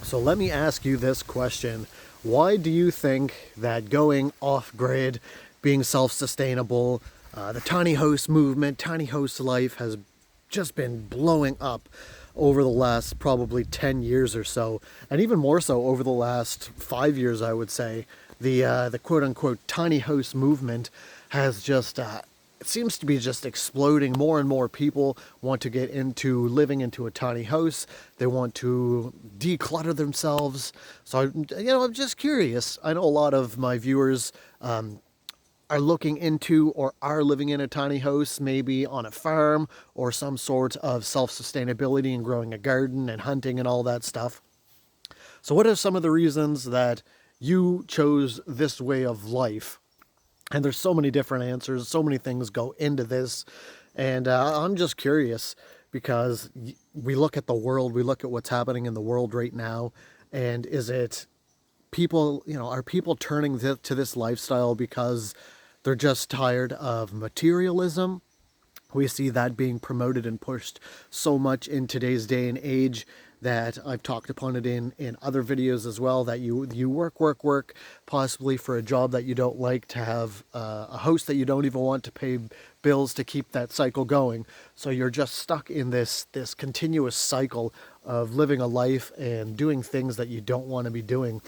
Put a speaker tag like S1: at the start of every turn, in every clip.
S1: So let me ask you this question. Why do you think that going off-grid, being self-sustainable, the tiny house movement, tiny house life has just been blowing up over the last probably 10 years or so, and even more so over the last 5 years, I would say. The quote-unquote tiny house movement has just it seems to be just exploding. More and more people want to get into living into a tiny house. They want to declutter themselves. So, I'm just curious. I know a lot of my viewers are looking into or are living in a tiny house, maybe on a farm or some sort of self-sustainability and growing a garden and hunting and all that stuff. So, what are some of the reasons that you chose this way of life? And there's so many different answers, so many things go into this. And I'm just curious because we look at the world, we look at what's happening in the world right now. And is it people, are people turning to this lifestyle because they're just tired of materialism? We see that being promoted and pushed so much in today's day and age that I've talked upon it in other videos as well, that you work, possibly for a job that you don't like, to have a house that you don't even want to pay bills to keep that cycle going. So you're just stuck in this continuous cycle of living a life and doing things that you don't want to be doing.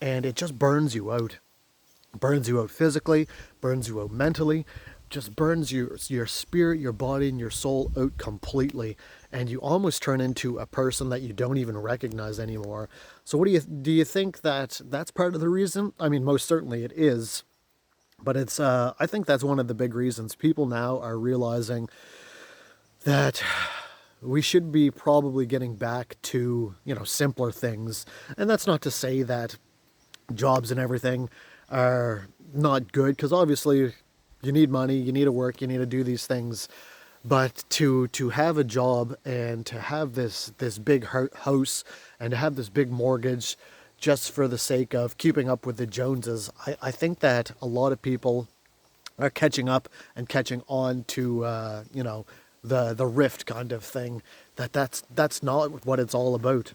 S1: And it just burns you out physically, burns you out mentally, just burns your spirit, your body, and your soul out completely, and you almost turn into a person that you don't even recognize anymore. So, what do you think that that's part of the reason? I mean, most certainly it is, but it's I think that's one of the big reasons. People now are realizing that we should be probably getting back to simpler things, and that's not to say that jobs and everything are not good, because obviously you need money, you need to work, you need to do these things. But to have a job and to have this big house and to have this big mortgage just for the sake of keeping up with the Joneses, I think that a lot of people are catching up and catching on to the rift kind of thing. That's not what it's all about,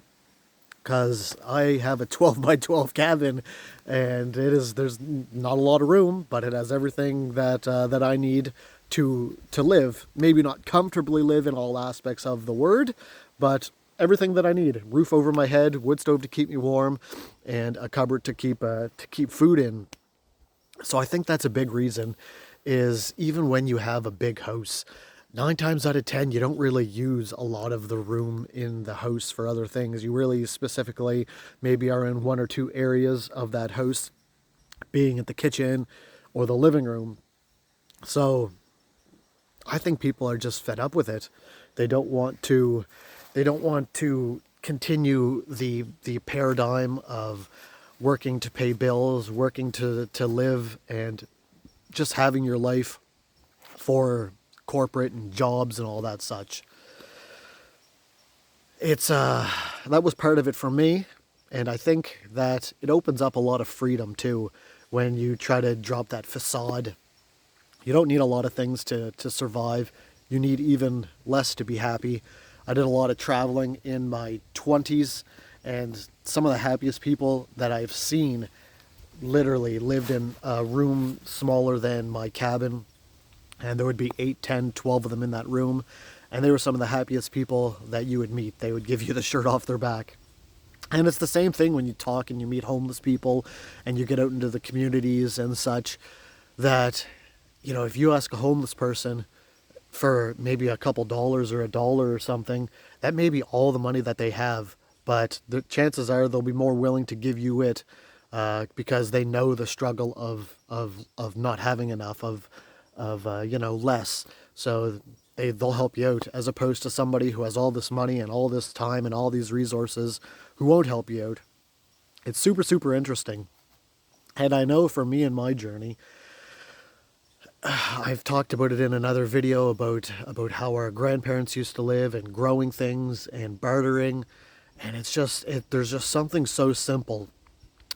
S1: because I have a 12 by 12 cabin, and there's not a lot of room, but it has everything that I need to live. Maybe not comfortably live in all aspects of the word, but everything that I need: roof over my head, wood stove to keep me warm, and a cupboard to keep food in. So I think that's a big reason. Is even when you have a big house, 9 times out of 10, you don't really use a lot of the room in the house for other things. You really specifically maybe are in one or two areas of that house, being at the kitchen or the living room. So I think people are just fed up with it. They don't want to. They don't want to continue the paradigm of working to pay bills, working to live, and just having your life for corporate and jobs and all that such. It's that was part of it for me, and I think that it opens up a lot of freedom too when you try to drop that facade. You don't need a lot of things to survive. You need even less to be happy. I did a lot of traveling in my 20s, and some of the happiest people that I've seen literally lived in a room smaller than my cabin, and there would be 8, 10, 12 of them in that room, and they were some of the happiest people that you would meet. They would give you the shirt off their back. And it's the same thing when you talk and you meet homeless people and you get out into the communities and such, that if you ask a homeless person for maybe a couple dollars or $1 or something, that may be all the money that they have, but the chances are they'll be more willing to give you it, because they know the struggle of not having enough, of less. So they'll help you out, as opposed to somebody who has all this money and all this time and all these resources who won't help you out. It's super, super interesting. And I know for me and my journey, I've talked about it in another video about how our grandparents used to live, and growing things and bartering. And there's just something so simple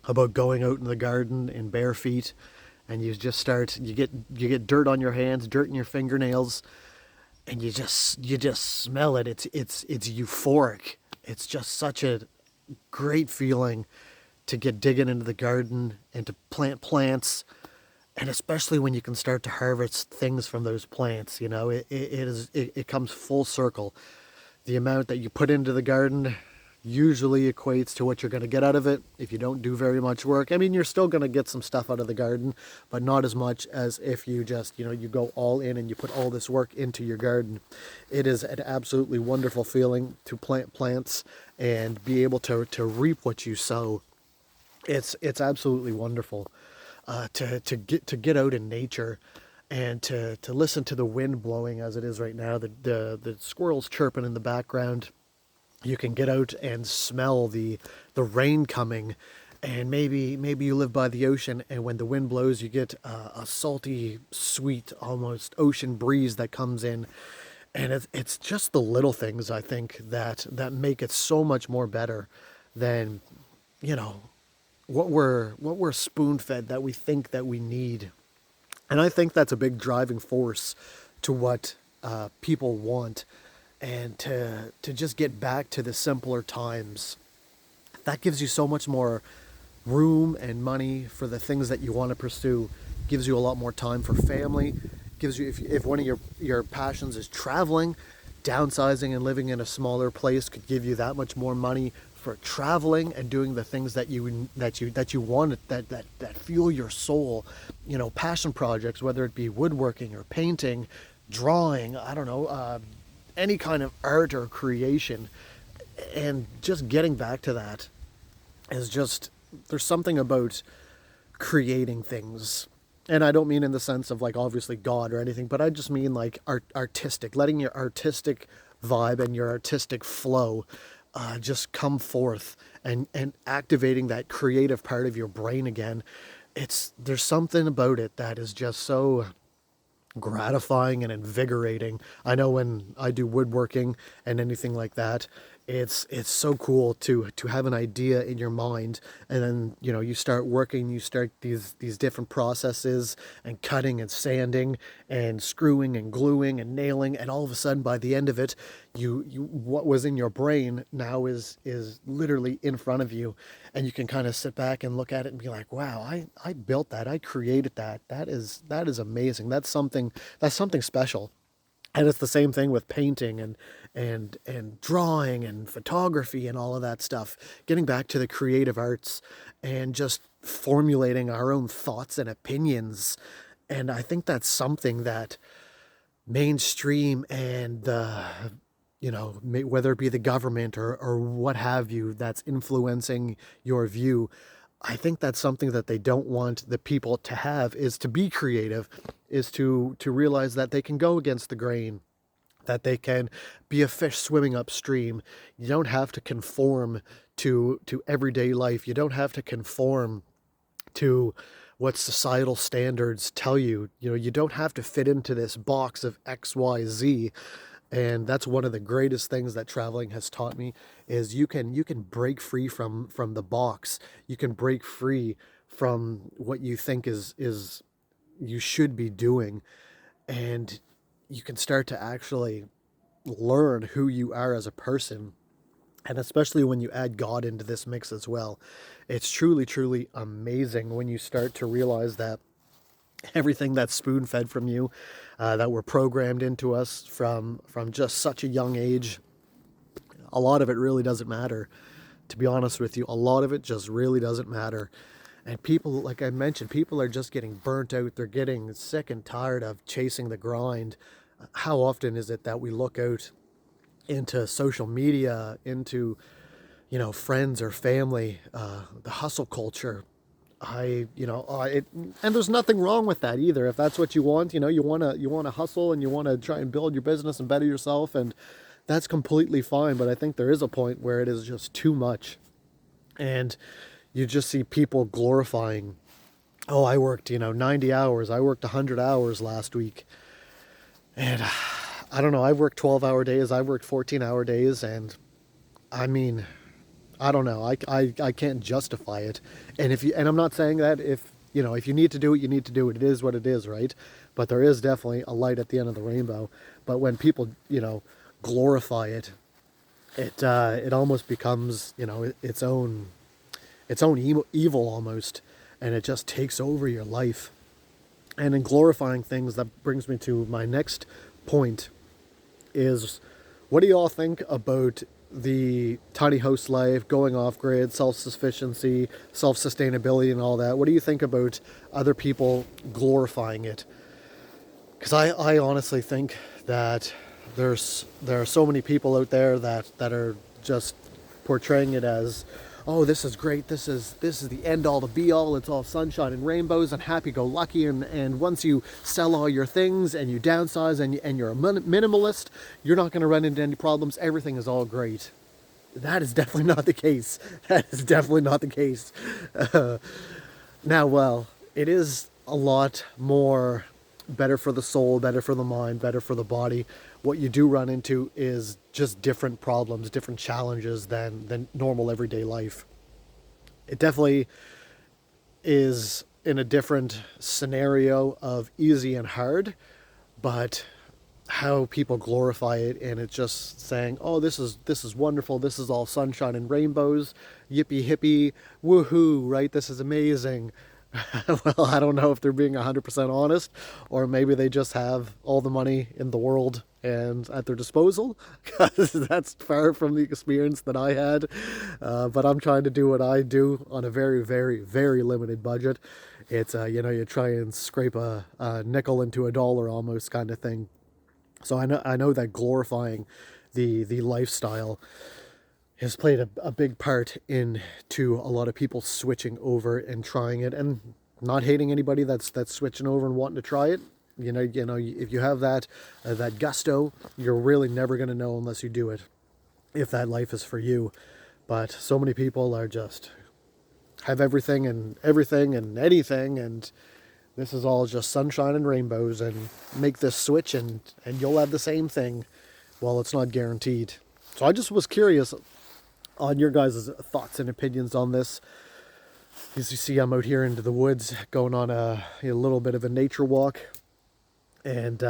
S1: about going out in the garden in bare feet, and you get dirt on your hands, dirt in your fingernails, and you just smell it. It's euphoric. It's just such great feeling to get digging into the garden and to plant plants, and especially when you can start to harvest things from those plants. It comes full circle. The amount that you put into the garden usually equates to what you're going to get out of it if you don't do very much work. I mean, you're still going to get some stuff out of the garden, but not as much as if you just, you go all in and you put all this work into your garden. It is an absolutely wonderful feeling to plant plants and be able to reap what you sow. It's absolutely wonderful to get out in nature and to listen to the wind blowing as it is right now, the squirrels chirping in the background. You can get out and smell the rain coming, and maybe you live by the ocean, and when the wind blows, you get a salty, sweet, almost ocean breeze that comes in, and it's just the little things, I think, that make it so much more better than what we're spoon fed that we think that we need. And I think that's a big driving force to what people want, and to just get back to the simpler times. That gives you so much more room and money for the things that you want to pursue. Gives you a lot more time for family. Gives you, if one of your passions is traveling, downsizing and living in a smaller place could give you that much more money for traveling and doing the things that you want, that fuel your soul. Passion projects, whether it be woodworking or painting, drawing, I don't know, any kind of art or creation. And just getting back to that is just, there's something about creating things. And I don't mean in the sense of like obviously God or anything, but I just mean like artistic, letting your artistic vibe and your artistic flow just come forth, and activating that creative part of your brain again. There's something about it that is just so gratifying and invigorating. I know when I do woodworking and anything like that, it's so cool to have an idea in your mind, and then you start working, you start these different processes, and cutting and sanding and screwing and gluing and nailing, and all of a sudden by the end of it, you what was in your brain now is literally in front of you, and you can kind of sit back and look at it and be like, wow, I built that, I created that. That is amazing. That's something special. And it's the same thing with painting and drawing and photography and all of that stuff. Getting back to the creative arts and just formulating our own thoughts and opinions. And I think that's something that mainstream and whether it be the government or what have you, that's influencing your view. I think that's something that they don't want the people to have, is to be creative, is to realize that they can go against the grain, that they can be a fish swimming upstream. You don't have to conform to everyday life. You don't have to conform to what societal standards tell you. You don't have to fit into this box of X, Y, Z. And that's one of the greatest things that traveling has taught me, is you can break free from the box. You can break free from what you think is you should be doing, and you can start to actually learn who you are as a person. And especially when you add God into this mix as well, it's truly, truly amazing when you start to realize that everything that's spoon-fed from you, that were programmed into us from just such a young age, a lot of it really doesn't matter. To be honest with you, a lot of it just really doesn't matter. And people, like I mentioned, people are just getting burnt out. They're getting sick and tired of chasing the grind. How often is it that we look out into social media, into friends or family, the hustle culture? And there's nothing wrong with that either. If that's what you want, you want to hustle and you want to try and build your business and better yourself, and that's completely fine. But I think there is a point where it is just too much, and you just see people glorifying, oh, I worked 90 hours, I worked 100 hours last week, and I don't know, I've worked 12-hour days, I've worked 14-hour days, and I mean, I don't know. I can't justify it. And I'm not saying that if you need to do it, you need to do it. It is what it is, right? But there is definitely a light at the end of the rainbow. But when people, glorify it it almost becomes, its own evil almost, and it just takes over your life. And in glorifying things, that brings me to my next point is, what do you all think about the tiny house life, going off grid, self-sufficiency, self-sustainability and all that? What do you think about other people glorifying it? Because I honestly think that there are so many people out there that are just portraying it as, oh, this is great, this is the end all, the be all, it's all sunshine and rainbows and happy go lucky, and once you sell all your things and you downsize and you're a minimalist, you're not going to run into any problems, everything is all great. That is definitely not the case. That is definitely not the case. Now, well, it is a lot more better for the soul, better for the mind, better for the body. What you do run into is just different problems, different challenges than normal everyday life. It definitely is in a different scenario of easy and hard, but how people glorify it, and it's just saying, oh, this is wonderful, this is all sunshine and rainbows, yippee hippie, woohoo, right? This is amazing. Well, I don't know if they're being 100% honest, or maybe they just have all the money in the world and at their disposal, because that's far from the experience that I had. But I'm trying to do what I do on a very, very, very limited budget. It's, you try and scrape a nickel into a dollar almost kind of thing. So I know that glorifying the lifestyle has played a big part into a lot of people switching over and trying it, and not hating anybody that's switching over and wanting to try it. If you have that gusto, you're really never going to know unless you do it, if that life is for you. But so many people are just have everything and anything, and this is all just sunshine and rainbows, and make this switch and you'll have the same thing. Well, it's not guaranteed. So I just was curious on your guys' thoughts and opinions on this. As you see, I'm out here into the woods going on a little bit of a nature walk. And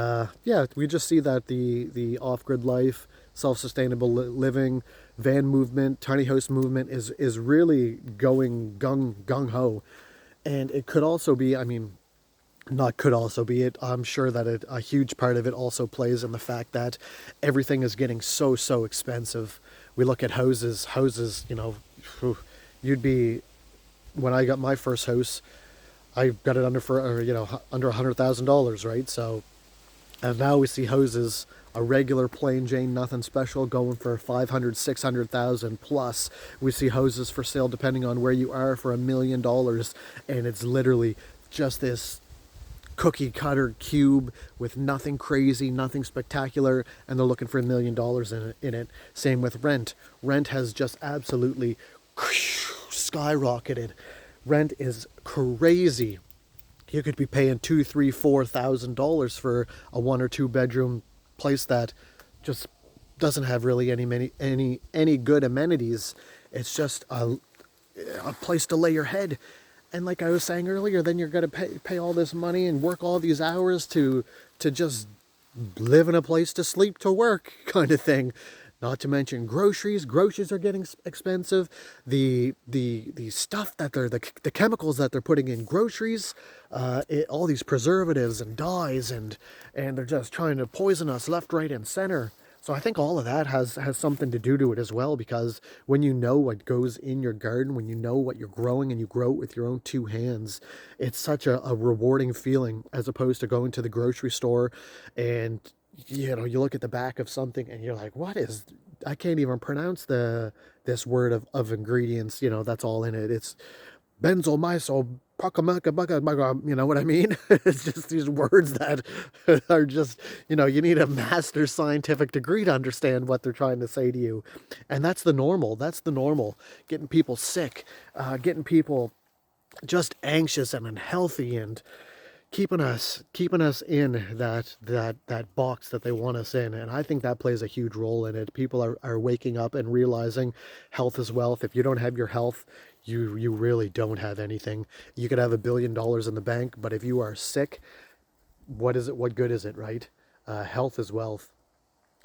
S1: we just see that the off-grid life, self-sustainable living, van movement, tiny house movement is really going gung-ho. And it could also be, not could also be it, I'm sure that a huge part of it also plays in the fact that everything is getting so expensive. We look at houses, you'd be, when I got my first house, I got it under $100,000, right? So, and now we see houses, a regular plain Jane, nothing special, going for 500, 600,000 plus. We see houses for sale, depending on where you are, for $1 million, and it's literally just this cookie cutter cube with nothing crazy, nothing spectacular, and they're looking for $1 million in it. Same with rent. Rent has just absolutely skyrocketed. Rent is crazy. You could be paying $2,000, $3,000, $4,000 for a 1 or 2 bedroom place that just doesn't have really any good amenities. It's just a place to lay your head. And like I was saying earlier, then you're going to pay all this money and work all these hours to just live in a place to sleep, to work, kind of thing. Not to mention groceries. Groceries are getting expensive. The stuff that the chemicals that they're putting in groceries, all these preservatives and dyes, and they're just trying to poison us left, right, and center. So I think all of that has something to do to it as well, because when you know what goes in your garden, when you know what you're growing and you grow it with your own 2 hands, it's such a rewarding feeling, as opposed to going to the grocery store and you look at the back of something and you're like, I can't even pronounce this word of ingredients, that's all in it. It's benzomycyl, you know what I mean? It's just these words that are just, you need a master's scientific degree to understand what they're trying to say to you. And that's the normal. Getting people sick, getting people just anxious and unhealthy, and keeping us in that box that they want us in. And I think that plays a huge role in it. People are waking up and realizing health is wealth. If you don't have your health, you really don't have anything. You could have $1 billion in the bank, but if you are sick, what good is it, right? Health is wealth.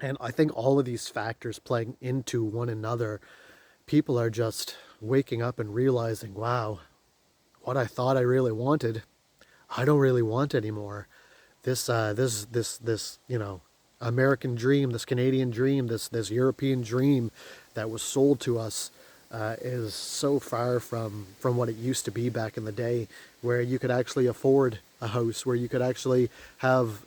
S1: And I think all of these factors playing into one another, people are just waking up and realizing, wow, what I thought I really wanted, I don't really want anymore. This American dream, this Canadian dream, this European dream that was sold to us is so far from what it used to be back in the day, where you could actually afford a house, where you could actually have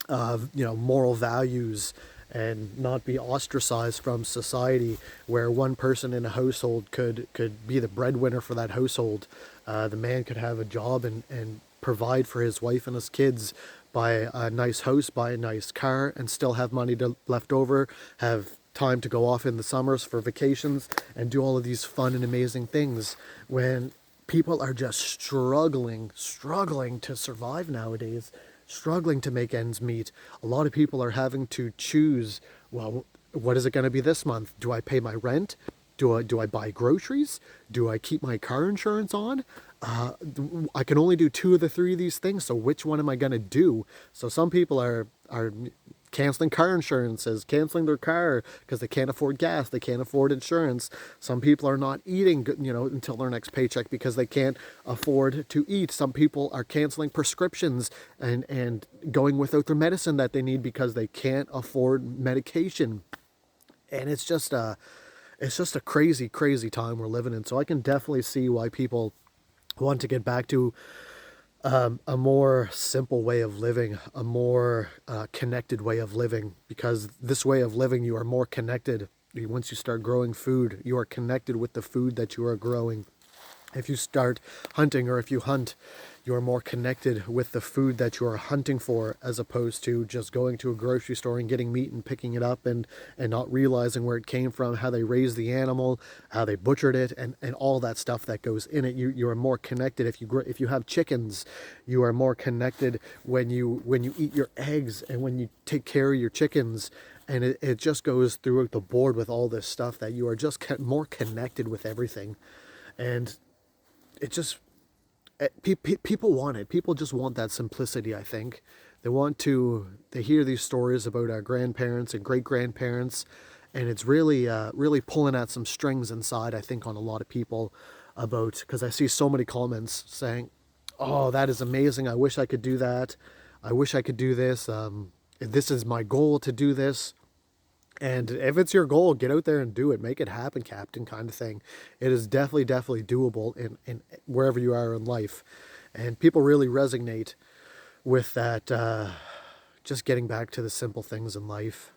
S1: moral values and not be ostracized from society, where one person in a household could be the breadwinner for that household. The man could have a job and provide for his wife and his kids, buy a nice house, buy a nice car, and still have money left over, have time to go off in the summers for vacations and do all of these fun and amazing things, when people are just struggling to survive nowadays, struggling to make ends meet. A lot of people are having to choose, well, what is it going to be this month? Do I pay my rent? Do I buy groceries? Do I keep my car insurance on? I can only do 2 of the 3 of these things, so which one am I going to do? So some people are canceling car insurances, canceling their car because they can't afford gas, they can't afford insurance. Some people are not eating, until their next paycheck because they can't afford to eat. Some people are canceling prescriptions and going without their medicine that they need because they can't afford medication. And it's just a crazy, crazy time we're living in. So I can definitely see why people want to get back to a more simple way of living, a more connected way of living, because this way of living, you are more connected. Once you start growing food, you are connected with the food that you are growing. If you start hunting, or if you hunt, you are more connected with the food that you are hunting for, as opposed to just going to a grocery store and getting meat and picking it up and not realizing where it came from, how they raised the animal, how they butchered it, and all that stuff that goes in it. You are more connected. If you have chickens, you are more connected when you eat your eggs and when you take care of your chickens. And it just goes throughout the board with all this stuff, that you are just more connected with everything. And it just, people want it. People just want that simplicity, I think. They hear these stories about our grandparents and great-grandparents, and it's really, really pulling at some strings inside, I think, on a lot of people, because I see so many comments saying, oh, that is amazing. I wish I could do that. I wish I could do this. This is my goal to do this. And if it's your goal, get out there and do it. Make it happen, Captain, kind of thing. It is definitely, definitely doable in wherever you are in life. And people really resonate with that, just getting back to the simple things in life.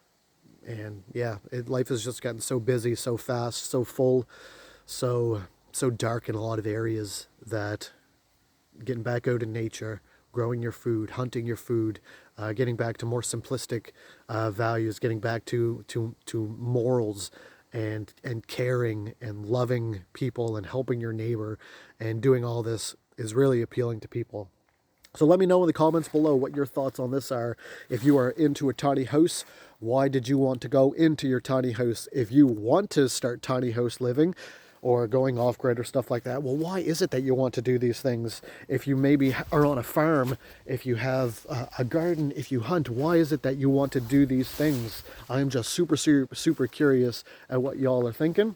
S1: And yeah, life has just gotten so busy, so fast, so full, so dark in a lot of areas, that getting back out in nature, growing your food, hunting your food, getting back to more simplistic values, getting back to morals and caring and loving people and helping your neighbor and doing all this is really appealing to people. So let me know in the comments below what your thoughts on this are. If you are into a tiny house, why did you want to go into your tiny house? If you want to start tiny house living, or going off-grid or stuff like that, well, why is it that you want to do these things? If you maybe are on a farm, if you have a garden, if you hunt, why is it that you want to do these things? I'm just super, super, super curious at what y'all are thinking.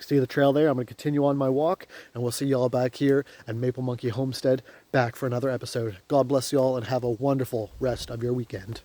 S1: See the trail there? I'm going to continue on my walk, and we'll see y'all back here at Maple Monkey Homestead, back for another episode. God bless y'all, and have a wonderful rest of your weekend.